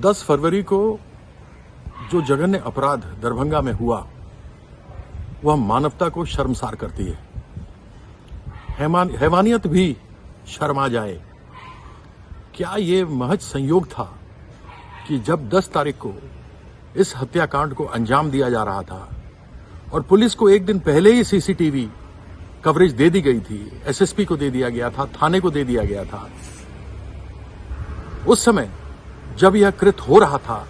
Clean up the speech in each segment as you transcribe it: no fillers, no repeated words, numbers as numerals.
10 फरवरी को जो जघन्य अपराध दरभंगा में हुआ वह मानवता को शर्मसार करती है। हैवानियत भी शर्मा जाए। क्या ये महज संयोग था कि जब 10 तारीख को इस हत्याकांड को अंजाम दिया जा रहा था और पुलिस को एक दिन पहले ही सीसीटीवी कवरेज दे दी गई थी, एसएसपी को दे दिया गया था, थाने को दे दिया गया था, उस समय जब यह कृत हो रहा था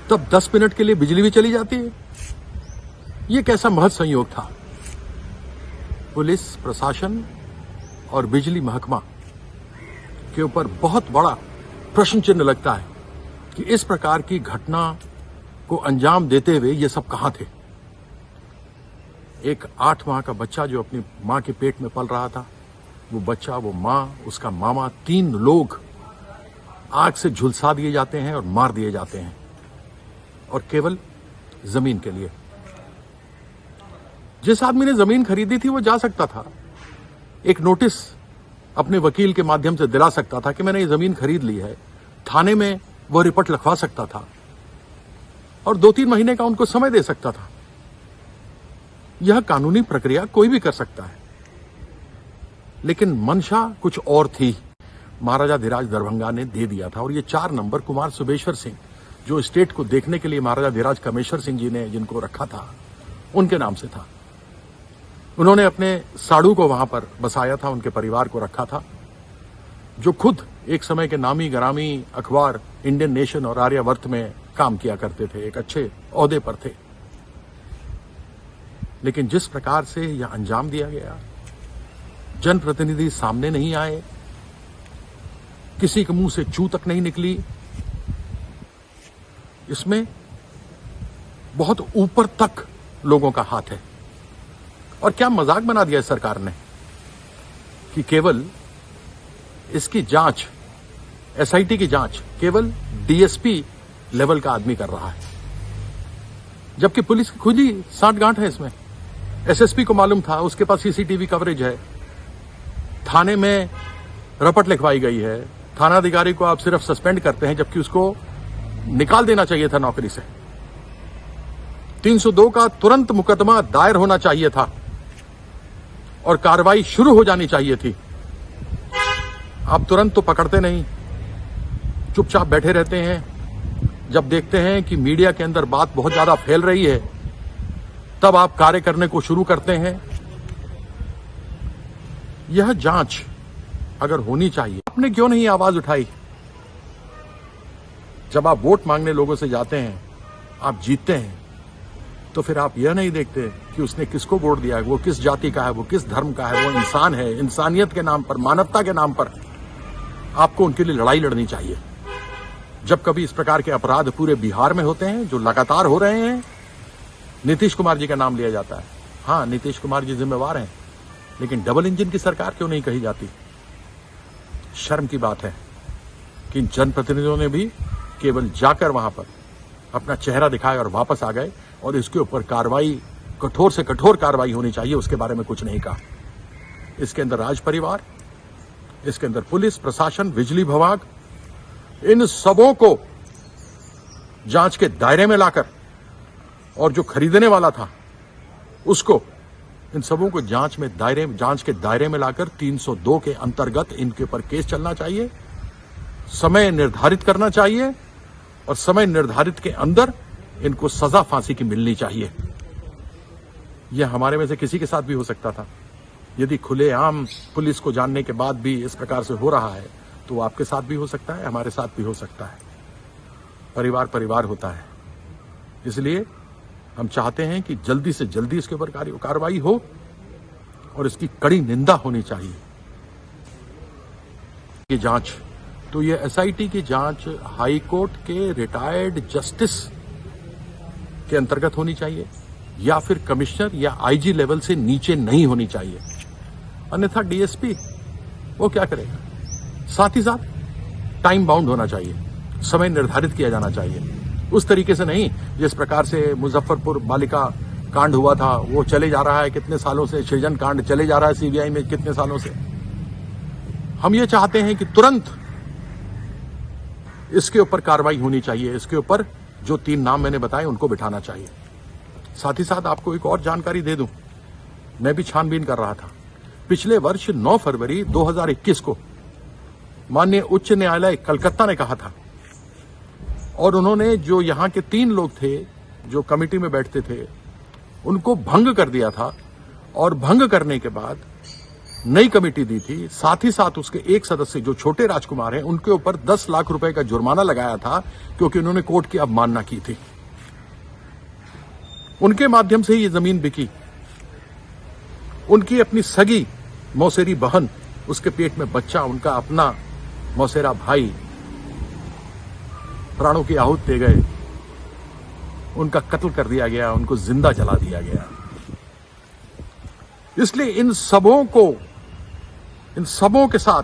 तब 10 मिनट के लिए बिजली भी चली जाती है? यह कैसा महज संयोग था? पुलिस प्रशासन और बिजली महकमा के ऊपर बहुत बड़ा प्रश्न चिन्ह लगता है कि इस प्रकार की घटना को अंजाम देते हुए ये सब कहां थे। एक 8 माह का बच्चा जो अपनी मां के पेट में पल रहा था, वो बच्चा, वो मां, उसका मामा, 3 लोग आग से झुलसा दिए जाते हैं और मार दिए जाते हैं, और केवल जमीन के लिए। जिस आदमी ने जमीन खरीदी थी वो जा सकता था, एक नोटिस अपने वकील के माध्यम से दिला सकता था कि मैंने ये जमीन खरीद ली है, थाने में वो रिपोर्ट लिखवा सकता था और 2-3 महीने का उनको समय दे सकता था। यह कानूनी प्रक्रिया कोई भी कर सकता है, लेकिन मंशा कुछ और थी। महाराजा धीराज दरभंगा ने दे दिया था और ये 4 नंबर कुमार सुबेश्वर सिंह, जो स्टेट को देखने के लिए महाराजा धीराज कमेश्वर सिंह जी ने जिनको रखा था, उनके नाम से था। उन्होंने अपने साड़ू को वहां पर बसाया था, उनके परिवार को रखा था, जो खुद एक समय के नामी गरामी अखबार इंडियन नेशन और आर्यावर्त में काम किया करते थे, एक अच्छे ओहदे पर थे। लेकिन जिस प्रकार से यह अंजाम दिया गया, जनप्रतिनिधि सामने नहीं आए, किसी के मुंह से चू तक नहीं निकली, इसमें बहुत ऊपर तक लोगों का हाथ है। और क्या मजाक बना दिया सरकार ने कि केवल इसकी जांच, एसआईटी की जांच केवल डीएसपी लेवल का आदमी कर रहा है, जबकि पुलिस की खुद ही सांठ-गांठ है इसमें। एसएसपी को मालूम था, उसके पास सीसीटीवी कवरेज है, थाने में रपट लिखवाई गई है, थानाधिकारी को आप सिर्फ सस्पेंड करते हैं, जबकि उसको निकाल देना चाहिए था नौकरी से। 302 का तुरंत मुकदमा दायर होना चाहिए था और कार्रवाई शुरू हो जानी चाहिए थी। आप तुरंत तो पकड़ते नहीं, चुपचाप बैठे रहते हैं। जब देखते हैं कि मीडिया के अंदर बात बहुत ज्यादा फैल रही है, तब आप कार्य करने को शुरू करते हैं। यह जांच अगर होनी चाहिए, आपने क्यों नहीं आवाज उठाई? जब आप वोट मांगने लोगों से जाते हैं, आप जीतते हैं, तो फिर आप यह नहीं देखते कि उसने किसको वोट दिया है, वो किस जाति का है, वो किस धर्म का है, वो इंसान है। इंसानियत के नाम पर, मानवता के नाम पर आपको उनके लिए लड़ाई लड़नी चाहिए। जब कभी इस प्रकार के अपराध पूरे बिहार में होते हैं, जो लगातार हो रहे हैं, नीतीश कुमार जी का नाम लिया जाता है। हाँ, नीतीश कुमार जी जिम्मेवार हैं, लेकिन डबल इंजन की सरकार क्यों नहीं कही जाती? शर्म की बात है कि जनप्रतिनिधियों ने भी केवल जाकर वहां पर अपना चेहरा दिखाया और वापस आ गए, और इसके ऊपर कार्रवाई, कठोर से कठोर कार्रवाई होनी चाहिए, उसके बारे में कुछ नहीं कहा। इसके अंदर राज परिवार, इसके अंदर पुलिस प्रशासन, बिजली विभाग, इन सबों को जांच के दायरे में लाकर, और जो खरीदने वाला था उसको, इन सबों को जांच के दायरे में लाकर 302 के अंतर्गत इनके ऊपर केस चलना चाहिए, समय निर्धारित करना चाहिए, और समय निर्धारित के अंदर इनको सजा फांसी की मिलनी चाहिए। यह हमारे में से किसी के साथ भी हो सकता था। यदि खुलेआम पुलिस को जानने के बाद भी इस प्रकार से हो रहा है, तो आपके साथ भी हो सकता है, हमारे साथ भी हो सकता है। परिवार परिवार होता है। इसलिए हम चाहते हैं कि जल्दी से जल्दी इसके ऊपर कार्रवाई हो और इसकी कड़ी निंदा होनी चाहिए। ये जांच, तो ये एसआईटी की जांच हाई कोर्ट के रिटायर्ड जस्टिस के अंतर्गत होनी चाहिए, या फिर कमिश्नर या आईजी लेवल से नीचे नहीं होनी चाहिए। अन्यथा डीएसपी वो क्या करेगा? साथ ही साथ टाइम बाउंड होना चाहिए, समय निर्धारित किया जाना चाहिए। उस तरीके से नहीं जिस प्रकार से मुजफ्फरपुर बालिका कांड हुआ था, वो चले जा रहा है कितने सालों से, सृजन कांड चले जा रहा है सीबीआई में कितने सालों से। हम ये चाहते हैं कि तुरंत इसके ऊपर कार्रवाई होनी चाहिए। इसके ऊपर जो 3 नाम मैंने बताए उनको बिठाना चाहिए। साथ ही साथ आपको एक और जानकारी दे दूं, मैं भी छानबीन कर रहा था। पिछले वर्ष 9 फरवरी 2021 को माननीय उच्च न्यायालय कलकत्ता ने कहा था, और उन्होंने जो यहां के 3 लोग थे जो कमेटी में बैठते थे उनको भंग कर दिया था, और भंग करने के बाद नई कमेटी दी थी। साथ ही साथ उसके एक सदस्य जो छोटे राजकुमार हैं उनके ऊपर 10 लाख रुपए का जुर्माना लगाया था, क्योंकि उन्होंने कोर्ट की अवमानना की थी। उनके माध्यम से ये जमीन बिकी। उनकी अपनी सगी मौसेरी बहन, उसके पेट में बच्चा, उनका अपना मौसेरा भाई प्राणों की आहूति दे गए। उनका कत्ल कर दिया गया, उनको जिंदा जला दिया गया। इसलिए इन सबों के साथ